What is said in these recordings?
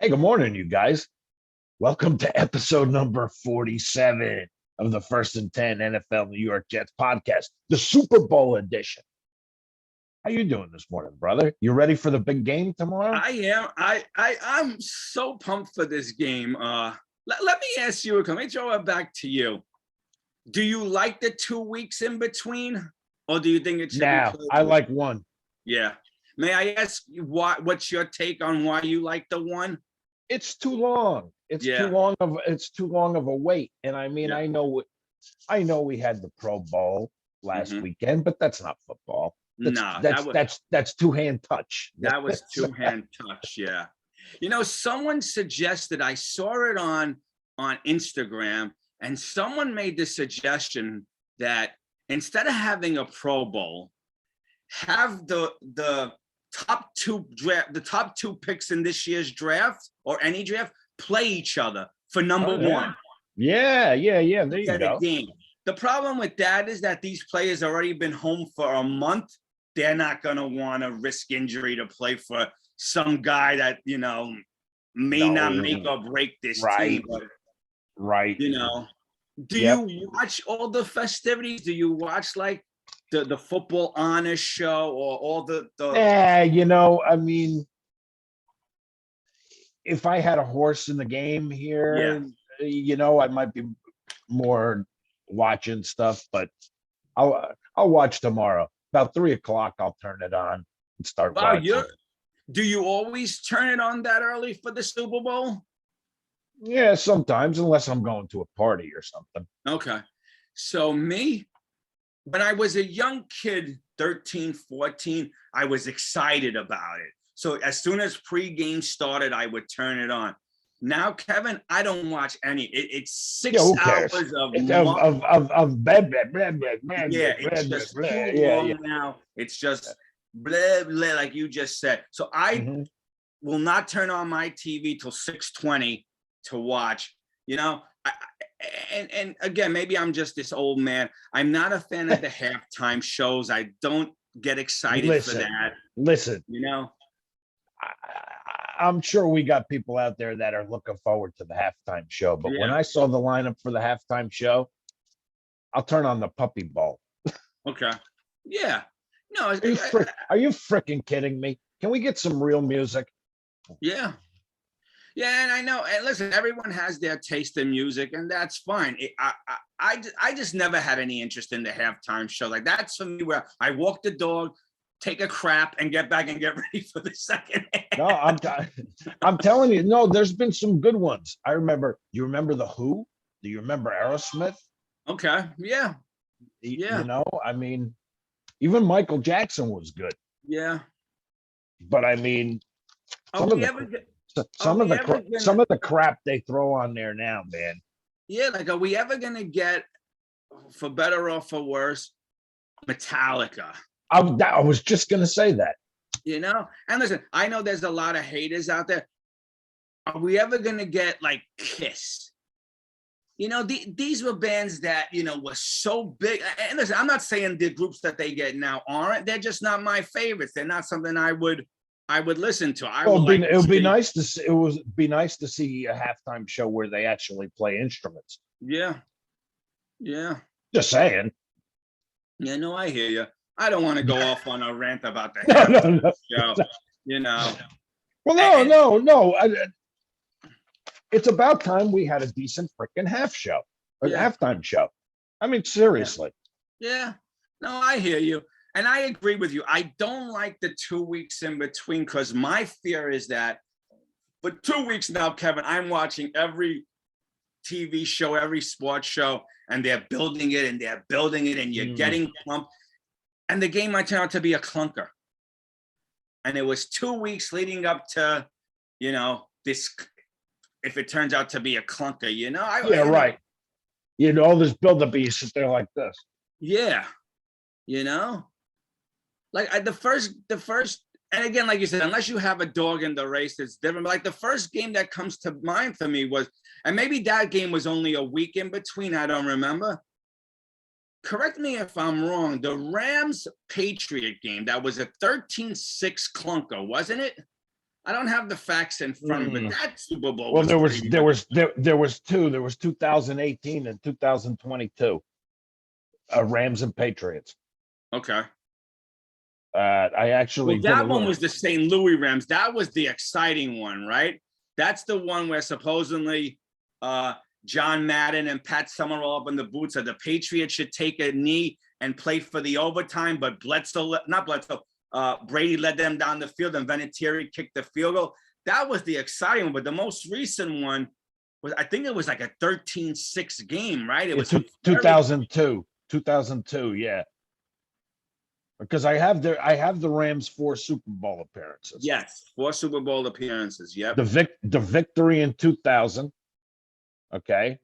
Hey, good morning, you guys. Welcome to episode number 47 of the First and 10 NFL New York Jets podcast, the Super Bowl edition. How you doing this morning, brother? You ready for the big game tomorrow? I am. I'm so pumped for this game. Let me ask you, let me throw it back to you. Do you like the 2 weeks in between, or do you think it should be played? I like one. Yeah. May I ask you what's your take on why you like the one? It's too long. It's too long of a wait. And I mean, I know we had the Pro Bowl last weekend, but that's not football. That's two-hand touch. That was two-hand touch, yeah. You know, someone suggested, I saw it on Instagram, and someone made the suggestion that instead of having a Pro Bowl, have the top two picks in this year's draft or any draft play each other for number one. Yeah. There you go. Game. The problem with that is that these players already been home for a month. They're not going to want to risk injury to play for some guy that, may not make or break this team. Right. Do you watch all the festivities? Do you watch like the football honors show or all the I mean, if I had a horse in the game here, I might be more watching stuff, but I'll watch tomorrow. About 3:00, I'll turn it on and start watching. Do you always turn it on that early for the Super Bowl? Yeah, sometimes, unless I'm going to a party or something. Okay. So me, when I was a young kid, 13, 14, I was excited about it. So as soon as pregame started, I would turn it on. Now, Kevin, I don't watch any. It's 6 hours of blah. Yeah, it's just too long now. It's just blah, blah, like you just said. So I will not turn on my TV till 6:20 to watch. And again, maybe I'm just this old man. I'm not a fan of the halftime shows. I don't get excited for that. Listen, I'm sure we got people out there that are looking forward to the halftime show. But when I saw the lineup for the halftime show, I'll turn on the puppy ball. Okay. Yeah. No. Are you freaking kidding me? Can we get some real music? Yeah. Yeah, and I know. And listen, everyone has their taste in music, and that's fine. I just never had any interest in the halftime show. Like that's for me where I walk the dog, take a crap, and get back and get ready for the second half. No, I'm telling you. No, there's been some good ones. I remember. You remember the Who? Do you remember Aerosmith? Okay. Yeah. I mean, even Michael Jackson was good. Yeah. But I mean, some of the crap they throw on there now, man. Yeah, like are we ever gonna get, for better or for worse, Metallica? I was just gonna say that. And listen, I know there's a lot of haters out there. Are we ever gonna get like Kiss? These were bands that were so big. And listen, I'm not saying the groups that they get now aren't. They're just not my favorites. They're not something I would listen to. It would be nice to see. It would be nice to see a halftime show where they actually play instruments. Yeah. Just saying. Yeah, no, I hear you. I don't want to go off on a rant about the halftime show. Well, no. It's about time we had a decent freaking halftime show. I mean, seriously. Yeah. No, I hear you. And I agree with you. I don't like the 2 weeks in between because my fear is that for 2 weeks now, Kevin, I'm watching every TV show, every sports show, and they're building it and you're getting pumped. And the game might turn out to be a clunker. And it was 2 weeks leading up to, this, if it turns out to be a clunker, right. All this buildup, you sit there like this. Yeah. Like the first, and again, like you said, unless you have a dog in the race, it's different. But like the first game that comes to mind for me was, and maybe that game was only a week in between, I don't remember. Correct me if I'm wrong. The Rams-Patriot game, that was a 13-6 clunker, wasn't it? I don't have the facts in front of me, but that Super Bowl Well, was there was crazy. there was there was two. There was 2018 and 2022. Rams and Patriots. Okay. I actually Well, did a that one little. was the St. Louis Rams. That was the exciting one, right? That's the one where supposedly John Madden and Pat Summerall up in the booth said the Patriots should take a knee and play for the overtime, but Brady led them down the field and Vinatieri kicked the field goal. That was the exciting one, but the most recent one was, I think it was like a 13-6 game, right? It was 2002, yeah. Because I have the Rams 4 Super Bowl appearances. Yes, 4 Super Bowl appearances. Yep. The victory in 2000, okay,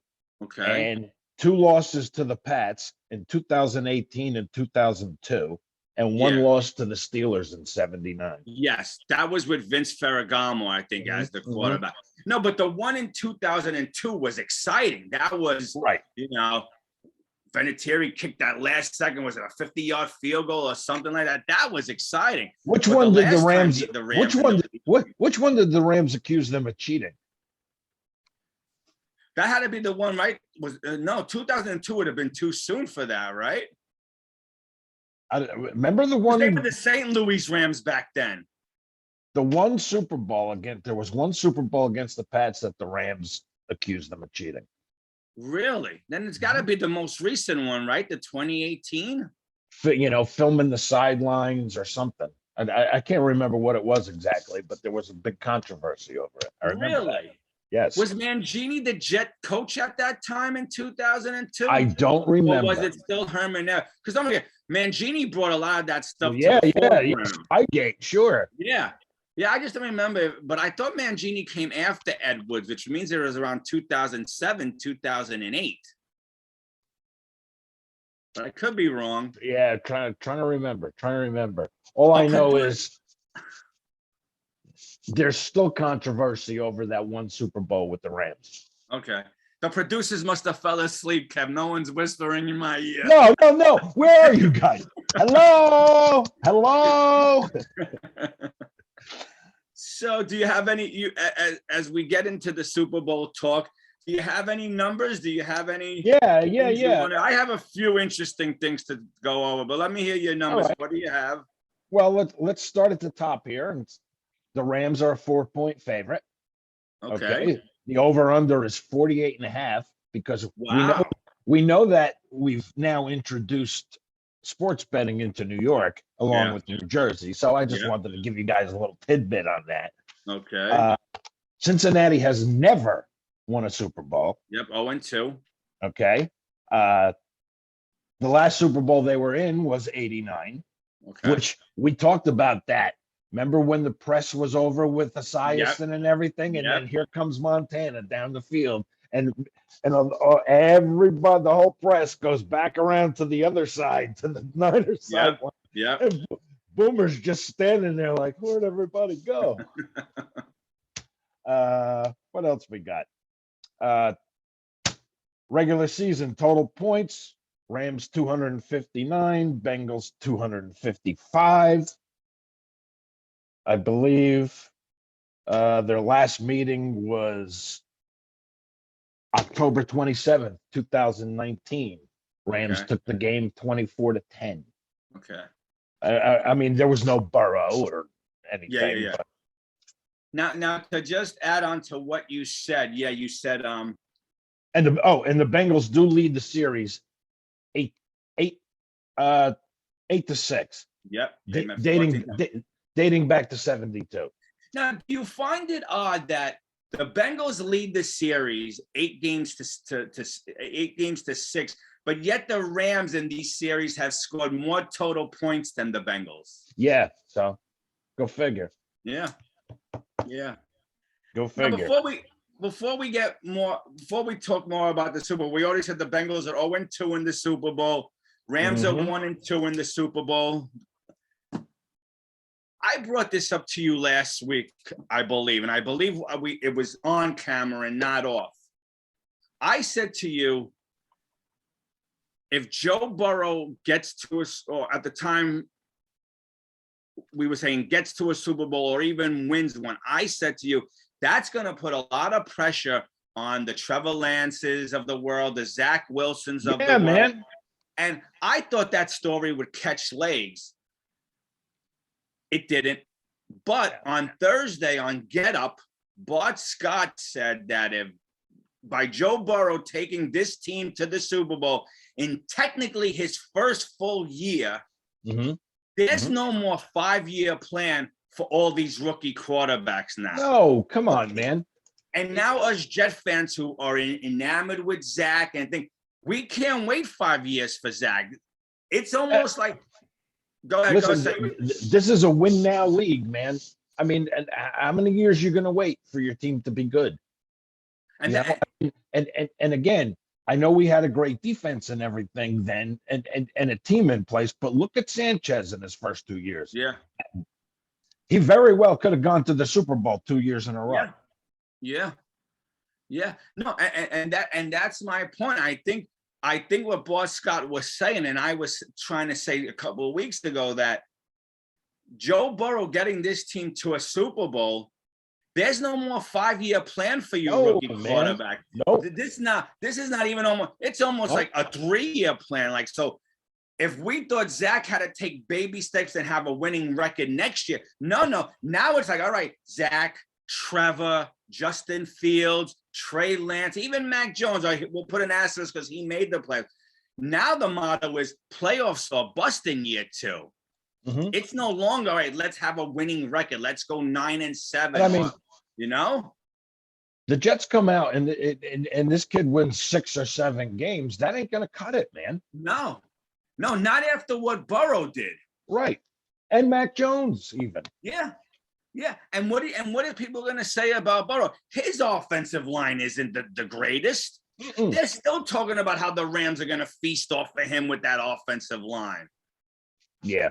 and 2 losses to the Pats in 2018 and 2002, and 1 loss to the Steelers in 79. Yes, that was with Vince Ferragamo, I think, as the quarterback. No, but the one in 2002 was exciting. That was right. Vinatieri kicked that last second. Was it a 50-yard field goal or something like that? That was exciting. Which one did the Rams? Which one did the Rams accuse them of cheating? That had to be the one, right? No, 2002 would have been too soon for that, right? I remember the one. They were the St. Louis Rams back then. The one Super Bowl there was one Super Bowl against the Pats that the Rams accused them of cheating. Really? Then it's got to be the most recent one, right? The 2018. Filming the sidelines or something. I can't remember what it was exactly, but there was a big controversy over it. I remember that. Yes. Was Mangini the Jet coach at that time in 2002? I don't remember. Or was it still Herman there? Because don't forget, Mangini brought a lot of that stuff. Yeah. Spygate, sure. Yeah, I just don't remember, but I thought Mangini came after Edwards, which means it was around 2007, 2008. But I could be wrong. Yeah, trying to remember. All I know is there's still controversy over that one Super Bowl with the Rams. Okay. The producers must have fell asleep, Kev. No one's whispering in my ear. No. Where are you guys? Hello. So do you have any, as we get into the Super Bowl talk, do you have any numbers? Do you have any? Yeah. I have a few interesting things to go over, but let me hear your numbers. Right. What do you have? Well, let's start at the top here. The Rams are a 4-point favorite. Okay. The over-under is 48.5 because we know that we've now introduced sports betting into New York along with New Jersey. So I just wanted to give you guys a little tidbit on that. Okay. Cincinnati has never won a Super Bowl. Yep, 0-2. Okay. The last Super Bowl they were in was 89, which we talked about that. Remember when the press was over with Esiason and everything? And then here comes Montana down the field. And everybody, the whole press goes back around to the other side, to the Niners side. Yeah. And Boomer's just standing there like, where'd everybody go? What else we got? Regular season total points. Rams 259, Bengals 255. I believe their last meeting was October 27th, 2019. Rams took the game 24-10. Okay. I mean, there was no Burrow or anything. Yeah. Now to just add on to what you said, you said and the Bengals do lead the series 8-6. Yep. Dating back to 72. Now, do you find it odd that the Bengals lead the series 8 games to 6, but yet the Rams in these series have scored more total points than the Bengals? Yeah, so go figure. Yeah. Go figure. Now, before we talk more about the Super Bowl, we already said the Bengals are 0-2 in the Super Bowl. Rams are 1-2 in the Super Bowl. I brought this up to you last week, I believe, and I believe it was on camera and not off. I said to you, if Joe Burrow gets to us, or at the time we were saying gets to a Super Bowl or even wins one, I said to you, that's going to put a lot of pressure on the Trevor Lances of the world, the Zach Wilsons of the world. Man. And I thought that story would catch legs. It didn't. But on Thursday on Get Up, Bart Scott said that if by Joe Burrow taking this team to the Super Bowl in technically his first full year, there's no more 5-year plan for all these rookie quarterbacks now. No, come on, man. And now us Jet fans who are enamored with Zach and think we can't wait 5 years for Zach. It's almost like, go ahead. Listen, this is a win now league, man. I mean, and how many years you're going to wait for your team to be good? And and again, I know we had a great defense and everything then, and a team in place, but look at Sanchez in his first 2 years. Yeah. He very well could have gone to the Super Bowl 2 years in a row. Yeah. No, and that's my point. I think what Bart Scott was saying, and I was trying to say a couple of weeks ago, that Joe Burrow getting this team to a Super Bowl, there's no more 5-year plan for you, rookie quarterback. No, this is not even almost. It's almost like a 3-year plan. Like, so if we thought Zach had to take baby steps and have a winning record next year, no. Now it's like, all right, Zach, Trevor, Justin Fields, Trey Lance, even Mac Jones. We'll put an asterisk because he made the playoffs. Now the motto is playoffs or bust in year 2. It's no longer, all right, let's have a winning record. Let's go 9-7. I mean, you know, the Jets come out and this kid wins 6 or 7 games. That ain't going to cut it, man. No, not after what Burrow did. Right. And Mac Jones even. Yeah. And what are people going to say about Burrow? His offensive line isn't the greatest. They're still talking about how the Rams are going to feast off of him with that offensive line. Yeah.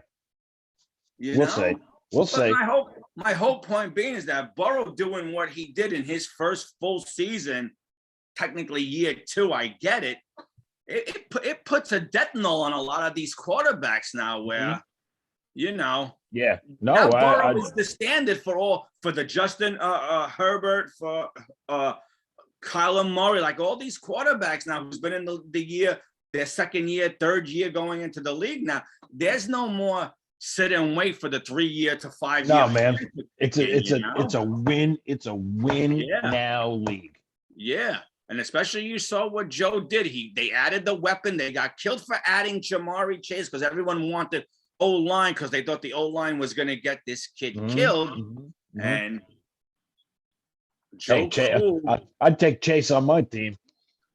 We'll see. My whole point being is that Burrow doing what he did in his first full season, technically year 2, I get it. It puts a death knell on a lot of these quarterbacks now where, you know. Yeah. No, now Burrow is the standard for the Justin Herbert, for Kyler Murray, like all these quarterbacks now who's been in the year, their second year, third year going into the league now. There's no more sit and wait for the 3-year to 5-year. No, man. It's a win now league. Yeah. And especially you saw what Joe did. They added the weapon. They got killed for adding Jamari Chase because everyone wanted O-line because they thought the O-line was going to get this kid killed. And Joe, I'd take Chase on my team.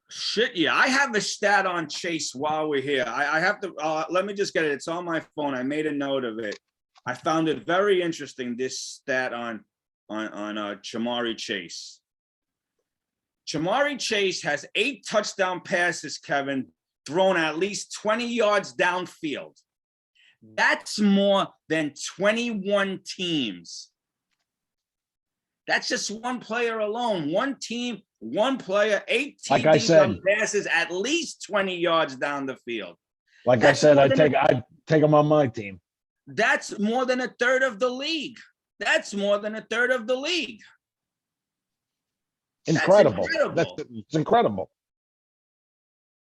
Shit, yeah. I have a stat on Chase while we're here. I have to, let me just get it. It's on my phone. I made a note of it. I found it very interesting, this stat on Jamari Chase. Jamari Chase has 8 touchdown passes, Kevin, thrown at least 20 yards downfield. That's more than 21 teams. That's just one player alone. One team, one player, 8 TDs passes at least 20 yards down the field. Like I said, I'd take him on my team. That's more than a third of the league. Incredible. It's incredible.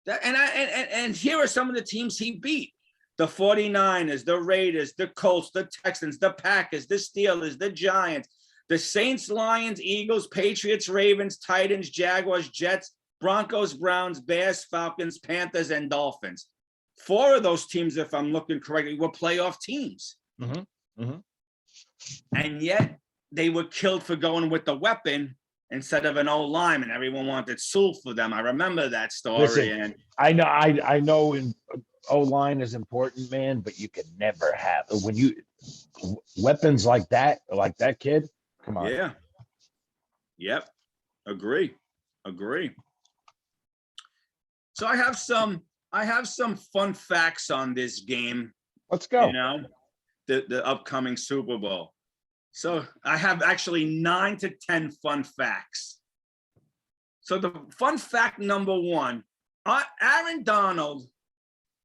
And here are some of the teams he beat. The 49ers, the Raiders, the Colts, the Texans, the Packers, the Steelers, the Giants, the Saints, Lions, Eagles, Patriots, Ravens, Titans, Jaguars, Jets, Broncos, Browns, Bears, Falcons, Panthers, and Dolphins. 4 of those teams, if I'm looking correctly, were playoff teams. And yet they were killed for going with the weapon instead of an O-line, and everyone wanted Sewell for them. I remember that story. Listen, I know in O-line is important, man, but you can never have when you weapons like that kid. Come on. Yeah. Yep. Agree. So I have some fun facts on this game. Let's go. You know, the upcoming Super Bowl. So I have actually 9 to 10 fun facts. So the fun fact number 1, Aaron Donald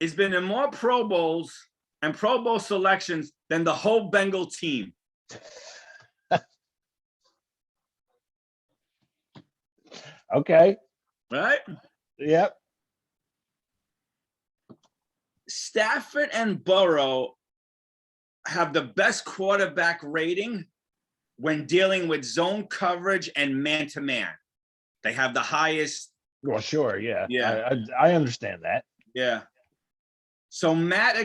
has been in more Pro Bowls and Pro Bowl selections than the whole Bengal team. Okay. Right? Yep. Stafford and Burrow have the best quarterback rating when dealing with zone coverage and man-to-man. They have the highest. Well, sure. Yeah. Yeah. I understand that. Yeah. So Matt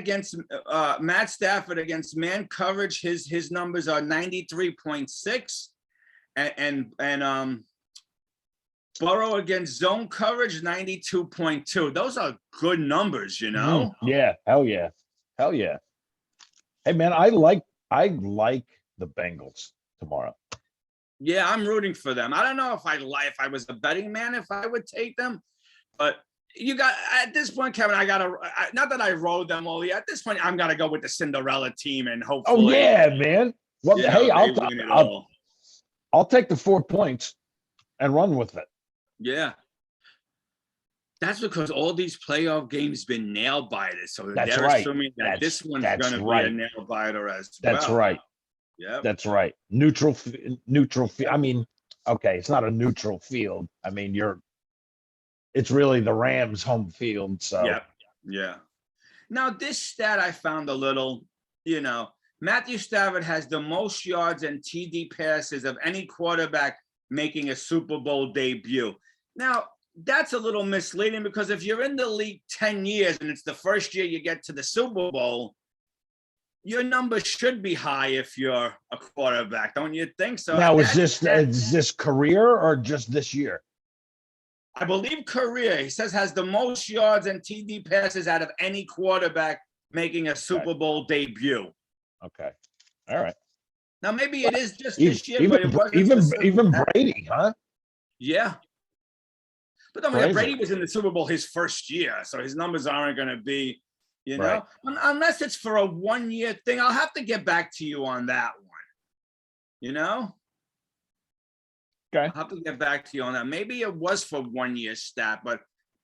Stafford against man coverage, his numbers are 93.6, and Burrow against zone coverage 92.2. Those are good numbers, you know. Yeah. Hell yeah. Hell yeah. Hey man, I like the Bengals tomorrow. Yeah, I'm rooting for them. I don't know if I was a betting man, if I would take them, but you got at this point, Kevin. Not that I rode them all yet. At this point, I'm gonna go with the Cinderella team and hopefully. Oh yeah, man. Well, hey, I'll take the 4 points and run with it. Yeah. That's because all these playoff games been nail biters. So they're assuming that this one's going to be a nail biter as well. That's right. Yeah. That's right. Neutral. I mean, okay, it's not a neutral field. I mean, it's really the Rams' home field. So yeah. Now this stat I found a little, Matthew Stafford has the most yards and TD passes of any quarterback making a Super Bowl debut. Now, that's a little misleading because if you're in the league 10 years and it's the first year you get to the Super Bowl, your number should be high if you're a quarterback, don't you think? So now, is this career or just this year? I believe career. He says has the most yards and TD passes out of any quarterback making a Super Bowl debut. Okay. All right. Now maybe it is just this year, but it wasn't even Brady, huh? Yeah. But I mean, Brady was in the Super Bowl his first year, so his numbers aren't going to be, unless it's for a 1-year thing. I'll have to get back to you on that one. Okay. I'll have to get back to you on that. Maybe it was for 1-year stat, but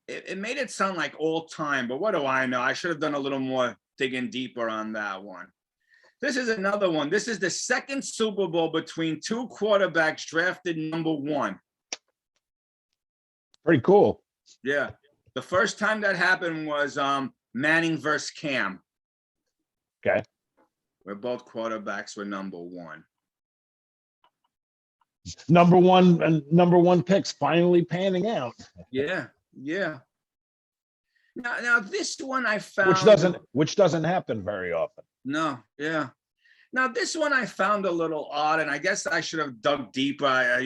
it made it sound like all time. But what do I know? I should have done a little more digging deeper on that one. This is another one. This is the second Super Bowl between two quarterbacks drafted number 1. Pretty cool. Yeah. The first time that happened was Manning versus Cam. Okay. Where both quarterbacks were number 1. Number one picks finally panning out. Yeah. Now this one I found which doesn't happen very often. No, yeah. Now this one I found a little odd, and I guess I should have dug deeper.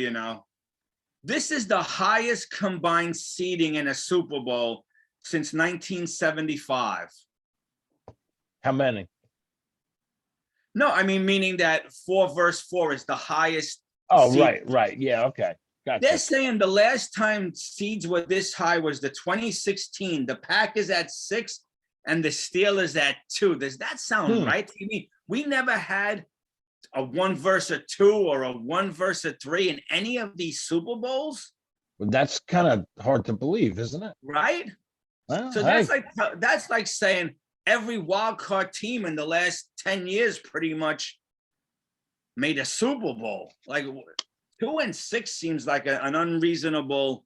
This is the highest combined seeding in a Super Bowl since 1975. How many? No, I mean meaning that 4 versus 4 is the highest. Oh, right. Yeah, okay. Gotcha. They're saying the last time seeds were this high was the 2016. The Packers at 6 and the Steelers at 2. Does that sound right to me? We never had a 1 versus 2 or a 1 versus 3 in any of these Super Bowls. Well, that's kind of hard to believe, isn't it? Right. Well, so that's like saying every wild card team in the last 10 years pretty much made a Super Bowl. Like 2 and 6 seems like an unreasonable.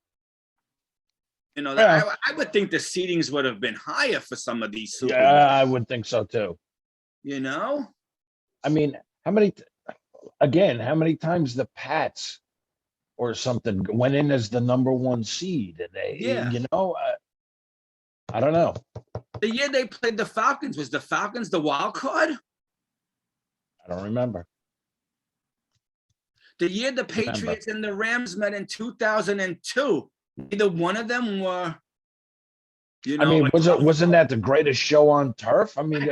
I would think the seedings would have been higher for some of these Super Bowls. I would think so too. I mean, how many times the Pats or something went in as the number 1 seed, and I don't know. The year they played the Falcons, was the Falcons the wild card? I don't remember. The year the Patriots and the Rams met in 2002, neither one of them were. Wasn't that the greatest show on turf? I mean,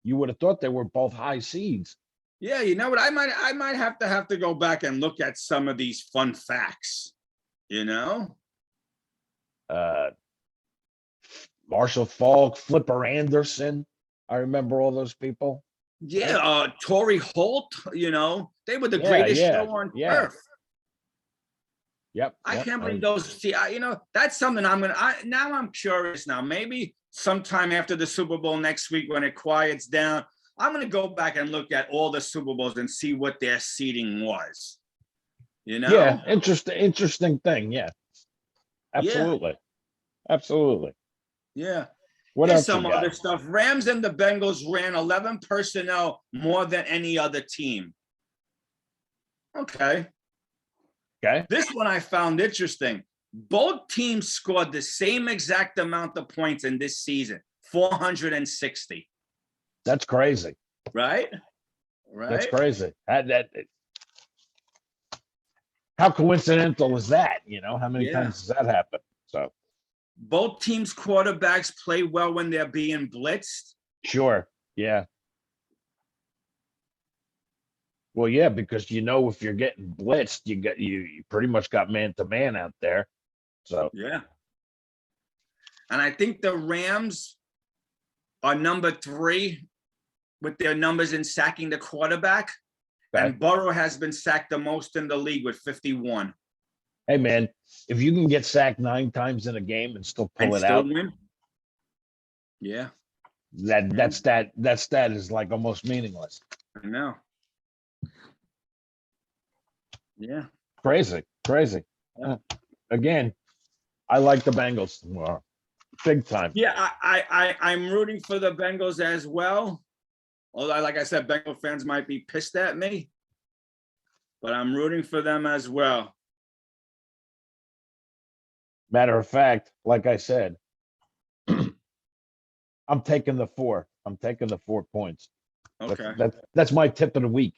you would have thought they were both high seeds. Yeah, you know what? I might have to go back and look at some of these fun facts. Marshall Faulk, Flipper Anderson. I remember all those people. Yeah, Torrey Holt. They were the greatest show on turf. Yep. I can't believe those. See, that's something now I'm curious now. Maybe sometime after the Super Bowl next week when it quiets down, I'm going to go back and look at all the Super Bowls and see what their seeding was. You know? Yeah, interesting thing. Yeah, Yeah. absolutely. Yeah. What Here's else you some got? other stuff. Rams and the Bengals ran 11 personnel more than any other team. Okay. Okay, This one I found interesting. Both teams scored the same exact amount of points in this season, 460. that's crazy. Right? That's Right? crazy. How coincidental is that? You know, how many Yeah. times does that happen? So Both teams' quarterbacks play well when they're being blitzed. sure, yeah. Well, yeah, because if you're getting blitzed, you pretty much got man to man out there. So Yeah. And I think the Rams are number 3 with their numbers in sacking the quarterback. okay. And Burrow has been sacked the most in the league with 51. Hey man, if you can get sacked 9 times in a game and still pull And it still out, win. Yeah. that stat is like almost meaningless. I know. Yeah. Crazy. Yeah. Again, I like the Bengals tomorrow, big time. Yeah, I'm rooting for the Bengals as well. Although, like I said, Bengal fans might be pissed at me, but I'm rooting for them as well. Matter of fact, like I said, I'm taking the 4. I'm taking the 4 points. Okay. That's my tip of the week.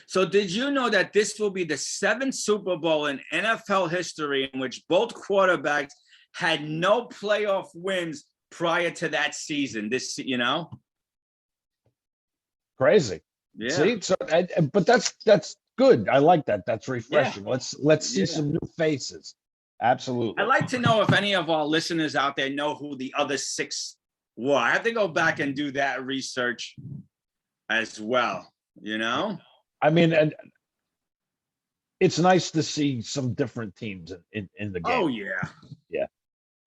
So did you know that this will be the 7th Super Bowl in NFL history in which both quarterbacks had no playoff wins prior to that season? Crazy. Yeah. See, so but that's good. I like that. That's refreshing. Yeah. Let's see some new faces. Absolutely. I'd like to know if any of our listeners out there know who the other 6 were. I have to go back and do that research as well, I mean, and it's nice to see some different teams in the game. Oh, yeah. Yeah.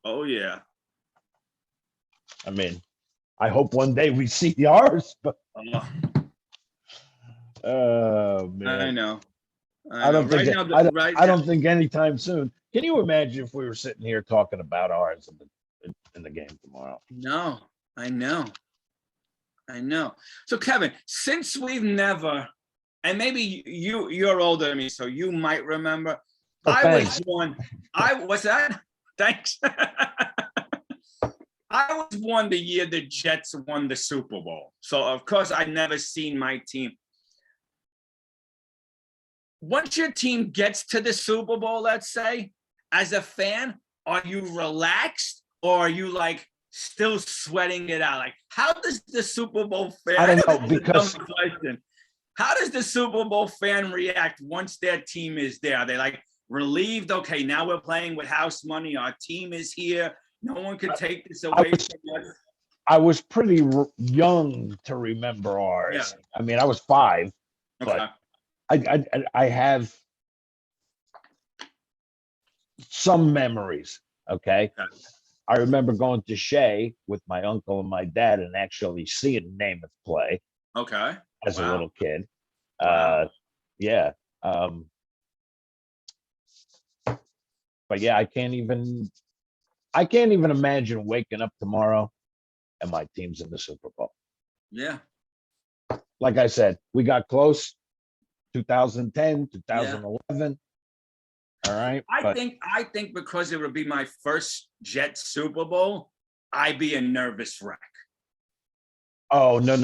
Oh, yeah. I mean, I hope one day we see ours, but oh man. I know. I don't think I don't think anytime soon. Can you imagine if we were sitting here talking about ours in the game tomorrow? No, I know. So Kevin, since we've never, and maybe you're older than me, so you might remember. Thanks. What's that? Thanks. I was born the year the Jets won the Super Bowl. So of course I never seen my team. Once your team gets to the Super Bowl, let's say, as a fan, are you relaxed or are you like still sweating it out? Like, how does the Super Bowl fan? I don't know, because how does the Super Bowl fan react once their team is there? Are they like relieved? Okay, now we're playing with house money. Our team is here. No one can take this away from us. I was pretty young to remember ours. Yeah. I mean, I was 5, Okay. but I have some memories. Okay. I remember going to Shea with my uncle and my dad and actually seeing Namath play. Okay. As a little kid. Wow. Yeah. But yeah, I can't even imagine waking up tomorrow and my team's in the Super Bowl. Yeah. Like I said, we got close 2010, 2011. All right. I think because it would be my first Jet Super Bowl, I'd be a nervous wreck. Oh, no.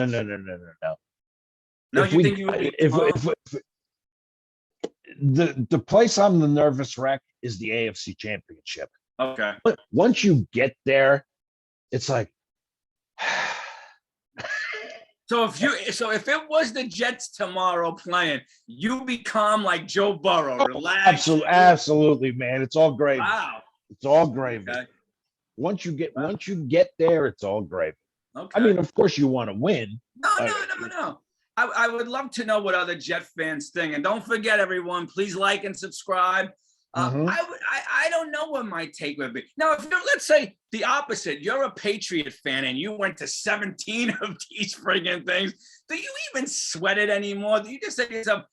No, think you would be if the place I'm the nervous wreck is the AFC Championship. Okay. But once you get there, it's like So if it was the Jets tomorrow playing, you become like Joe Burrow, relax. Absolutely, man. It's all gravy. Wow. It's all gravy. Okay. Once you get there, it's all gravy. Okay. I mean, of course you want to win. No. I would love to know what other Jet fans think. And don't forget, everyone, please like and subscribe. Mhm. I don't know what my take would be. Now, if you're, let's say the opposite, you're a Patriot fan and you went to 17 of these friggin' things, do you even sweat it anymore? Do you just say to yourself,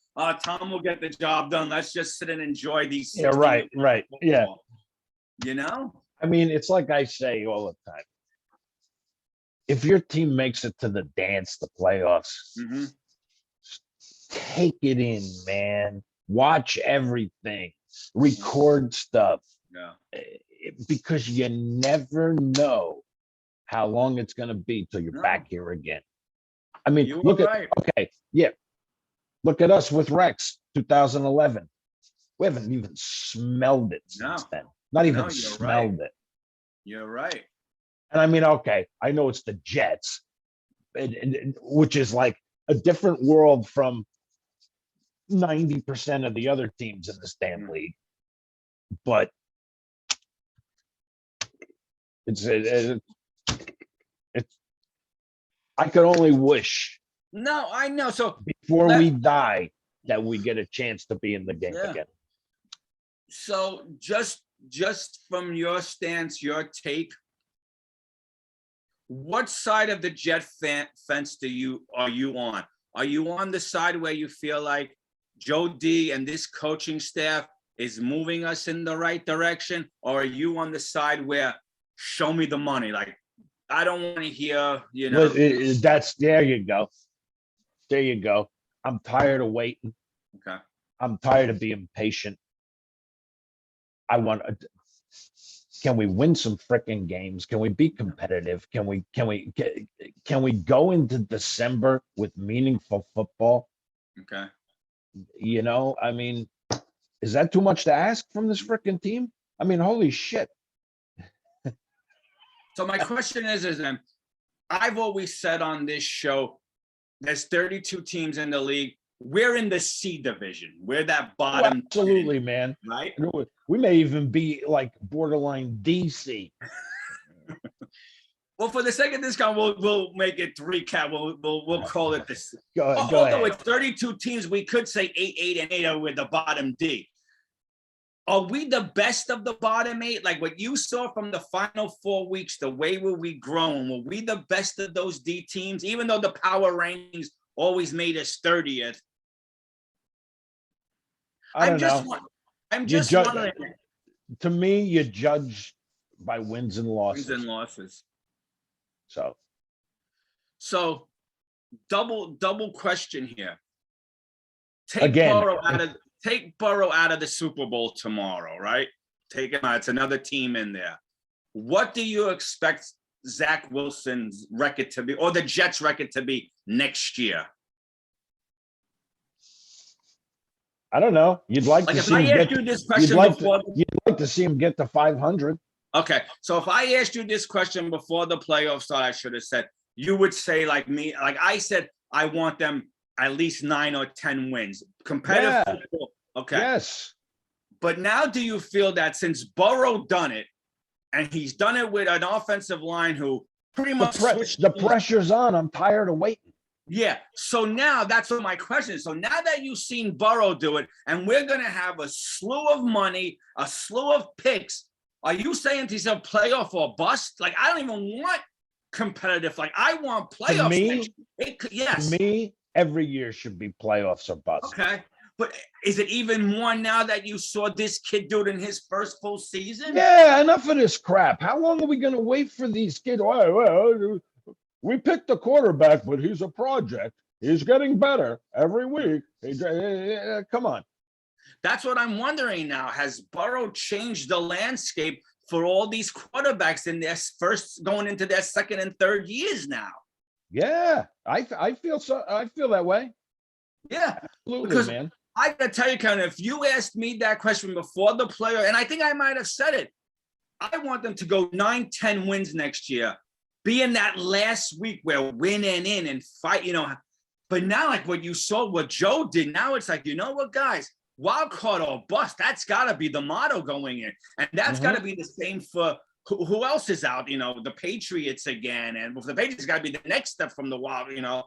Tom will get the job done. Let's just sit and enjoy these Yeah, 16 right, right. Yeah. You know? I mean, it's like I say all the time. If your team makes it to the dance, the playoffs, Mm-hmm. take it in, man. Watch everything. Record stuff. Yeah. Because you never know how long it's going to be till you're No. back here again. I mean, You look were at, right. okay, yeah. Look at us with Rex, 2011. We haven't even smelled it since No. then. Not even No, you're smelled right. it. You're right. And I mean, okay, I know it's the Jets, which is like a different world from 90% of the other teams in this damn league. But it's I could only wish No, I know. So before we die that we get a chance to be in the game again. So just from your stance, your take, what side of the Jet fence are you on? Are you on the side where you feel like Joe D and this coaching staff is moving us in the right direction, or are you on the side where show me the money? Like, I don't want to hear, you know. That's there you go. There you go. I'm tired of waiting. Okay. I'm tired of being patient. I want. Can we win some freaking games? Can we be competitive? Can we go into December with meaningful football? Okay. You know, I mean, is that too much to ask from this freaking team? I mean, holy shit. So my question is then, I've always said on this show, there's 32 teams in the league. We're in the C division. We're that bottom. Absolutely, 10, man. right? We may even be like borderline DC. Well, for the sake of this count, we'll make it recap. We'll call it this. Go Although ahead. it's 32 teams, we could say 8 are with the bottom D. Are we the best of the bottom 8? Like what you saw from the final 4 weeks, the way we grown, were we the best of those D teams? Even though the power rankings always made us 30th. I don't know. I'm just wondering. To me, you judge by wins and losses. Wins and losses. So double question here. Take again, Burrow out of the Super Bowl tomorrow, right? Take him out. It's another team in there. What do you expect Zach Wilson's record to be, or the Jets' record to be next year? I don't know. You'd like to see him get. You'd like to see him get to 500. Okay, so if I asked you this question before the playoffs started, I should have said, you would say like me, like I said, I want them at least 9 or 10 wins. Competitive football. Okay. Yes. But now do you feel that since Burrow done it, and he's done it with an offensive line who pretty much the pressure's on. I'm tired of waiting. Yeah. So now that's what my question is. So now that you've seen Burrow do it, and we're going to have a slew of money, a slew of picks, are you saying he's a playoff or bust? Like, I don't even want competitive. Like, I want playoffs. Yes. To me, every year should be playoffs or bust. Okay. But is it even more now that you saw this kid do it in his first full season? Yeah, enough of this crap. How long are we going to wait for these kids? Well, we picked the quarterback, but he's a project. He's getting better every week. Come on. That's what I'm wondering now. Has Burrow changed the landscape for all these quarterbacks in their first, going into their second and third years now? Yeah, I feel so. I feel that way. Yeah, absolutely, because man. I gotta tell you, Ken, if you asked me that question before the player, and I think I might have said it, I want them to go 9-10 wins next year. Be in that last week where win and in and fight, you know. But now, like what you saw, what Joe did, now it's like, you know what, guys, wild card or bust. That's got to be the motto going in. And that's got to be the same for who else is out, you know, the Patriots again. And the Patriots got to be the next step from the wild, you know.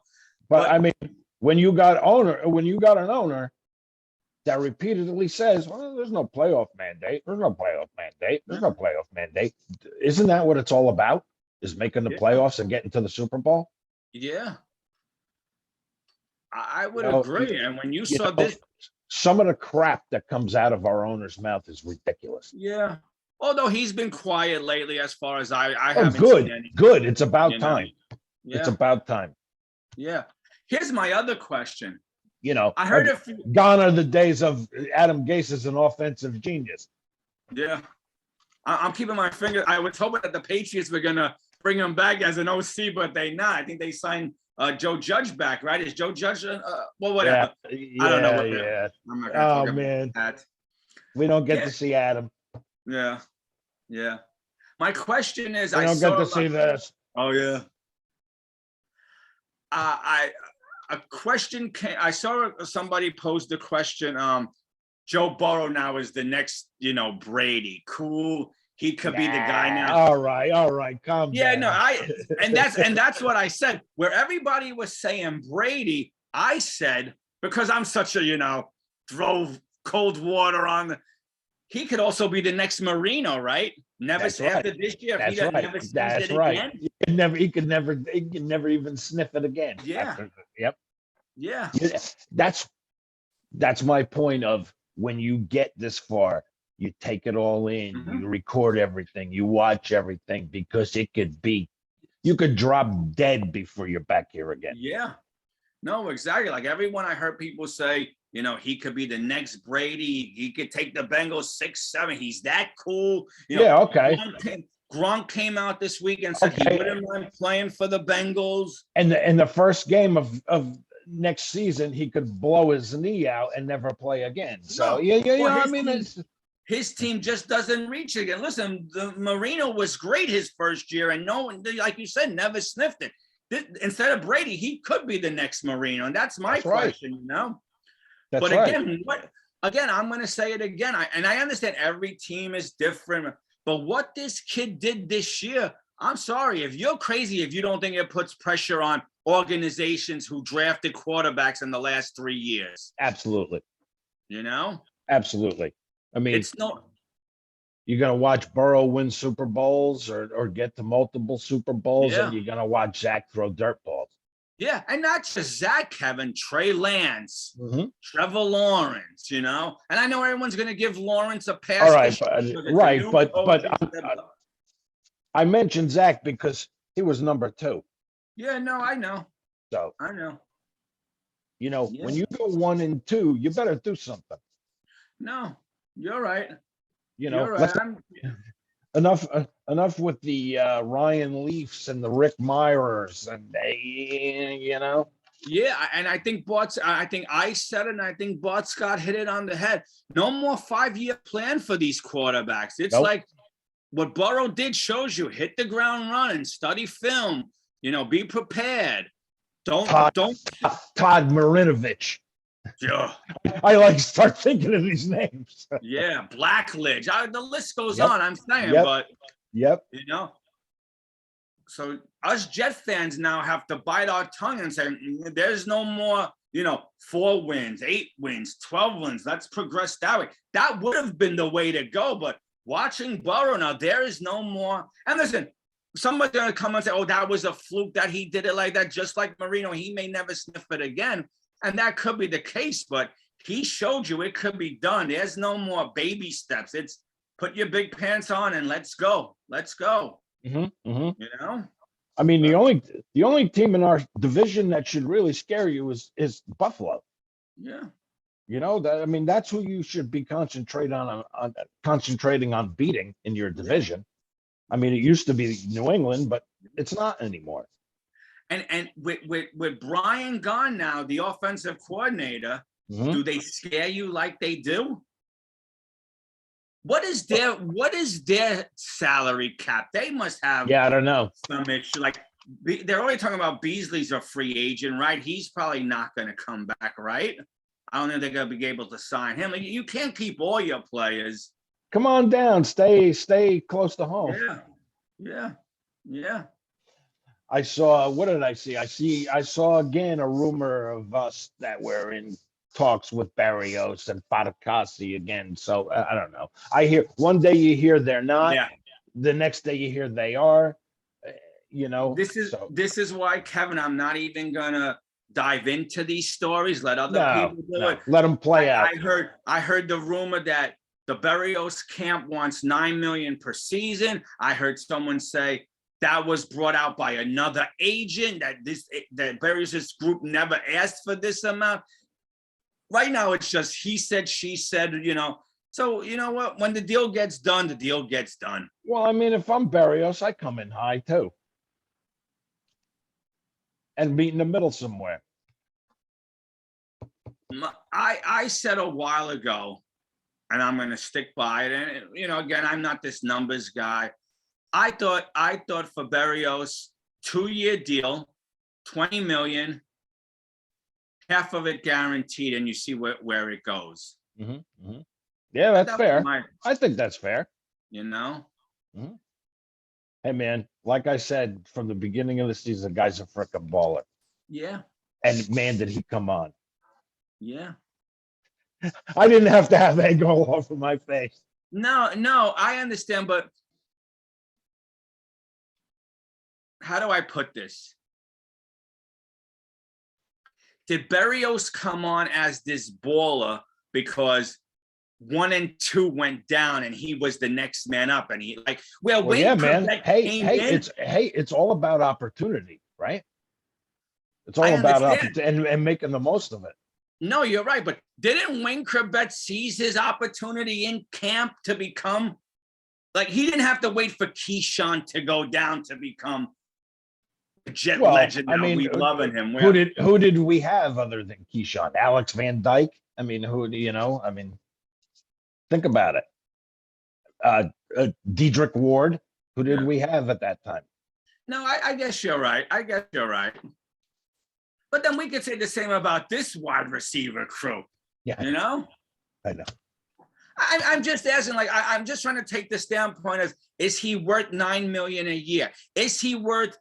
But I mean, when you got an owner that repeatedly says, well, there's no playoff mandate. There's no playoff mandate. There's no playoff mandate. Isn't that what it's all about? Is making the Yeah. playoffs and getting to the Super Bowl? Yeah. I would You know, agree. And when you you saw know, this, some of the crap that comes out of our owner's mouth is ridiculous. yeah. Although he's been quiet lately, as far as I Oh, haven't seen good, anything. good. It's about You know? time. It's Yeah. about time. Yeah. Here's my other question. You know, I heard a few. gone are the days of Adam Gase as an offensive genius. Yeah. I'm keeping my finger. I was hoping that the Patriots were gonna bring him back as an OC, but they not. I think they signed Joe Judge back, right? Is Joe Judge? Well, whatever. Yeah, I don't know. yeah, yeah. I'm not gonna talk Oh man, about that. we don't get Yeah. to see Adam. Yeah. Yeah. My question is, We don't get to see this. Oh yeah. A question came. I saw somebody pose the question. Joe Burrow now is the next, Brady. Cool. He could be the guy now. All right, calm Yeah, down. no, and that's what I said. Where everybody was saying Brady, I said, because I'm such a, throw cold water on. He could also be the next Marino, right? Never That's after right. this year. That's If he right. never sniffs That's it right. again. He could never even sniff it again. Yeah. Yep. Yeah. That's my point of when you get this far, you take it all in, you record everything, you watch everything, because you could drop dead before you're back here again. Yeah. No, exactly. Like everyone I heard people say, he could be the next Brady. He could take the Bengals 6-7. He's that cool. Yeah, okay. Gronk came out this week and said he wouldn't mind playing for the Bengals. And in the first game of next season, he could blow his knee out and never play again. So his team just doesn't reach again. Listen, the Marino was great his first year, and no one, like you said, never sniffed it. Instead of Brady, he could be the next Marino, and that's my question. That's but right. again, I'm going to say it again. I understand every team is different, but what this kid did this year, I'm sorry if you're crazy if you don't think it puts pressure on organizations who drafted quarterbacks in the last 3 years. Absolutely. Absolutely. I mean, it's no. You're gonna watch Burrow win Super Bowls or get to multiple Super Bowls, and you're gonna watch Zach throw dirt balls. Yeah, and not just Zach, Kevin, Trey Lance, Trevor Lawrence, and I know everyone's going to give Lawrence a pass. All right, but I mentioned Zach because he was number 2. Yeah, no, I know. So I know. When you go 1 and 2, you better do something. No, you're right. You're right. Enough with the Ryan Leafs and the Rick Meyers and Yeah, and I think I said it, and I think Bart Scott hit it on the head. No more 5-year plan for these quarterbacks. It's like what Burrow did shows you: hit the ground running, study film, be prepared. Todd Marinovich. Yeah. I start thinking of these names. Yeah, Blackledge. The list goes on. I'm saying, but So us Jet fans now have to bite our tongue and say, "There's no more, 4 wins, 8 wins, 12 wins. Let's progress that way." That would have been the way to go. But watching Burrow now, there is no more. And listen, somebody's gonna come and say, "Oh, that was a fluke that he did it like that," just like Marino. He may never sniff it again. And that could be the case, but he showed you it could be done. There's no more baby steps. It's put your big pants on and let's go. Let's go. I mean, the only team in our division that should really scare you is Buffalo. Yeah. That's who you should be concentrating on beating in your division. I mean, it used to be New England, but it's not anymore. And with Brian gone now, the offensive coordinator, do they scare you like they do? What is their salary cap? They must have. Yeah, I don't know. Some issue. Like they're only talking about Beasley's a free agent, right? He's probably not going to come back, right? I don't know if they're going to be able to sign him. Like, you can't keep all your players. Come on down. Stay close to home. Yeah. I saw, what did I see? I saw again a rumor of us that we're in talks with Barrios and Fatukasi again. So I don't know. I hear one day you hear they're not, Yeah. the next day you hear they are. You know, This is why, Kevin, I'm not even gonna dive into these stories. Let other people do it. Let them play out. I heard the rumor that the Barrios camp wants $9 million per season. I heard someone say that was brought out by another agent, that Barrios' group never asked for this amount. Right now, it's just he said, she said, you know. So you know what? When the deal gets done, the deal gets done. Well, I mean, if I'm Barrios, I come in high too. And meet in the middle somewhere. I said a while ago, and I'm going to stick by it. And you know, again, I'm not this numbers guy. I thought for Barrios, 2-year deal, 20 million, half of it guaranteed, and you see where it goes. Mm-hmm, mm-hmm. Yeah, that's fair. I think that's fair. You know. Mm-hmm. Hey man, like I said from the beginning of the season, the guy's a freaking baller. Yeah. And man, did he come on? Yeah. I didn't have to have egg all over my face. No, I understand, but how do I put this? Did Barrios come on as this baller because 1 and 2 went down and he was the next man up, and he yeah, man. It's all about opportunity, right? It's all about opportunity and making the most of it. No, you're right, but didn't Wayne Corbett seize his opportunity in camp to become, like, he didn't have to wait for Keyshawn to go down to become a Jet legend. I mean, we loving him. Who did we have other than Keyshawn? Alex Van Dyke? I mean, think about it. Dedrick Ward, who did we have at that time? No, I guess you're right. But then we could say the same about this wide receiver crew. Yeah. You know? I know. I'm just asking, I'm just trying to take the standpoint of, is he worth $9 million a year? Is he worth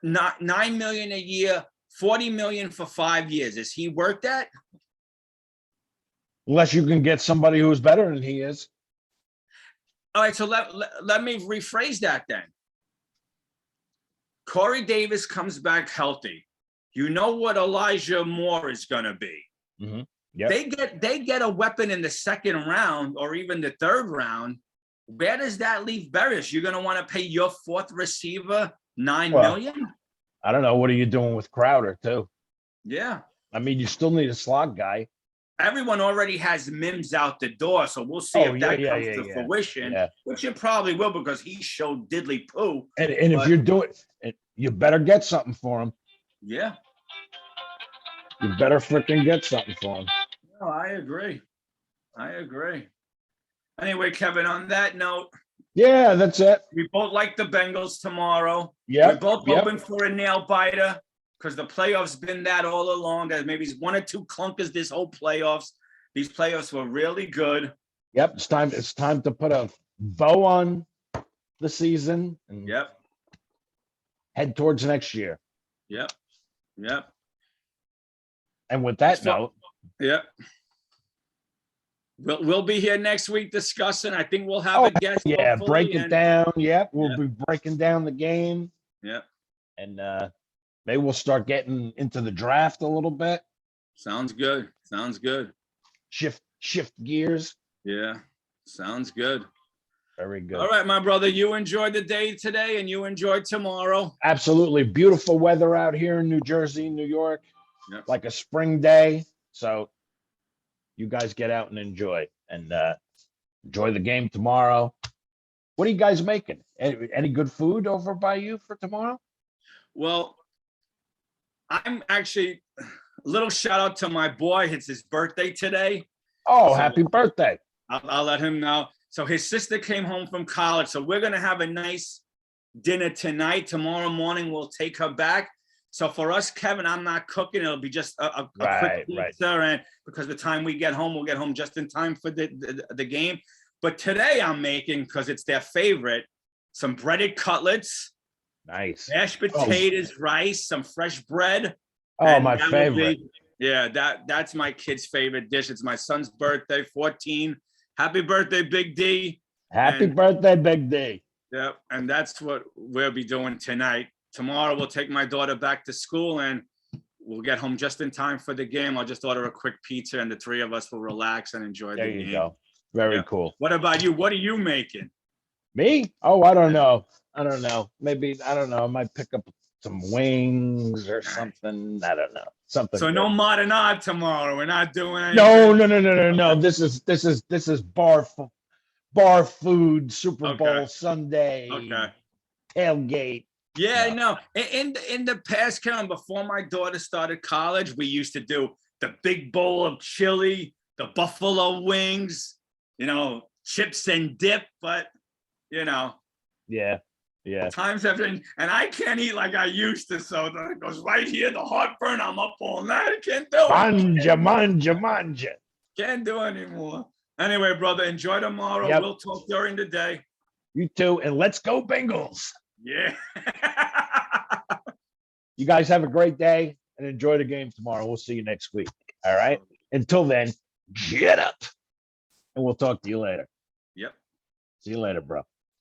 $9 million a year, $40 million for 5 years? Is he worth that? Unless you can get somebody who's better than he is. All right, so let me rephrase that then. Corey Davis comes back healthy. You know what Elijah Moore is going to be. Mm-hmm. Yep. They get a weapon in the 2nd round or even the 3rd round. Where does that leave Barrios? You're going to want to pay your 4th receiver $9 million? I don't know. What are you doing with Crowder too? Yeah. I mean, you still need a slot guy. Everyone already has Mims out the door, so we'll see if that comes to fruition, which it probably will, because he showed diddly poo. And if you're doing it, you better get something for him. Yeah. You better freaking get something for him. No, I agree. Anyway, Kevin, on that note. Yeah, that's it. We both like the Bengals tomorrow. Yeah. We're both hoping for a nail biter, because the playoffs been that all along. There's maybe 1 or 2 clunkers this whole playoffs. These playoffs were really good. Yep. It's time to put a bow on the season and head towards next year. Yep. And with that note, we'll be here next week discussing. I think we'll have a guest. Yeah, break it down. Yep, we'll be breaking down the game. Yep. And maybe we'll start getting into the draft a little bit. Sounds good. Shift gears. Yeah, sounds good. Very good. All right, my brother, you enjoy the day today and you enjoy tomorrow. Absolutely. Beautiful weather out here in New Jersey, New York. Yep. Like a spring day. So you guys get out and enjoy the game tomorrow. What are you guys making? Any good food over by you for tomorrow? Well, I'm actually a little shout out to my boy. It's his birthday today. Oh, so happy birthday. I'll let him know. So his sister came home from college. So we're going to have a nice dinner tonight. Tomorrow morning, we'll take her back. So for us, Kevin, I'm not cooking. It'll be just a quick pizza. And because the time we get home, we'll get home just in time for the game. But today I'm making, because it's their favorite, some breaded cutlets. Nice. Mashed potatoes, rice, some fresh bread. Oh, my favorite. Yeah, that's my kid's favorite dish. It's my son's birthday, 14. Happy birthday, Big D. Happy And birthday, Big D. yeah, and that's what we'll be doing tonight. Tomorrow we'll take my daughter back to school and we'll get home just in time for the game. I'll just order a quick pizza and the three of us will relax and enjoy There the you game. go. Very Yeah. cool. What about you? What are you making? Me? Oh, I don't know. I don't know. Maybe, I don't know. I might pick up some wings or something. I don't know. Something. So good. no marinade tomorrow. We're not doing anything. No. This is bar food, Super Bowl Okay. Sunday, Okay. tailgate. Yeah, No. no. In the past, Karen, before my daughter started college, we used to do the big bowl of chili, the buffalo wings, chips and dip. But Yeah. times have been, and I can't eat like I used to. So it goes right here, the heartburn. I'm up all night. I can't do it. Manja. Can't do anymore. Anyway, brother, enjoy tomorrow. Yep. We'll talk during the day. You too, and let's go Bengals. Yeah. You guys have a great day and enjoy the game tomorrow. We'll see you next week. All right. Until then, get up, and we'll talk to you later. Yep. See you later, bro.